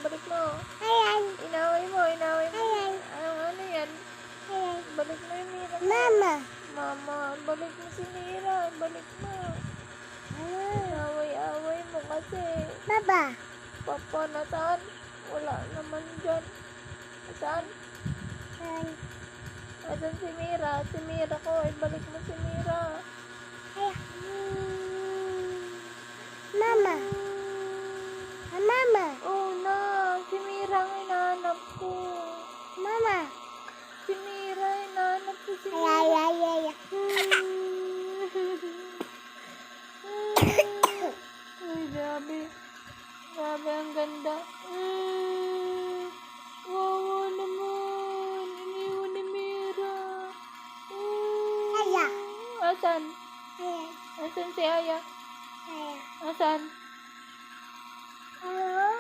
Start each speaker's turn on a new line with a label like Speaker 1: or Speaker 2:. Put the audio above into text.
Speaker 1: balik mo.
Speaker 2: Ayan.
Speaker 1: Inaway mo.
Speaker 2: Ayan.
Speaker 1: Ano yan?
Speaker 2: Ayan.
Speaker 1: Balik mo yung Mira.
Speaker 2: Mama.
Speaker 1: Mama, balik mo si Mira. Balik mo. Inaway-away mo kasi.
Speaker 2: Baba.
Speaker 1: Papa, nasaan? Wala naman dyan. Nasaan?
Speaker 2: Ayan.
Speaker 1: Nasaan si Mira? Si Mira ko. Balik mo si Mira.
Speaker 2: Ayan. Mama. Mama.
Speaker 1: Oh, na. Si Mira ang hinahanap ko.
Speaker 2: Mama.
Speaker 1: Si Mira, hinahanap ko si
Speaker 2: Ay,
Speaker 1: Mira.
Speaker 2: ay, ay, ay.
Speaker 1: Uy, grabe. Grabe, ang ganda. Wawa naman. Iniwan ni Mira.
Speaker 2: Aya.
Speaker 1: Asan?
Speaker 2: Ayan.
Speaker 1: Asan si Aya?
Speaker 2: Ayan.
Speaker 1: Asan?
Speaker 2: Hello?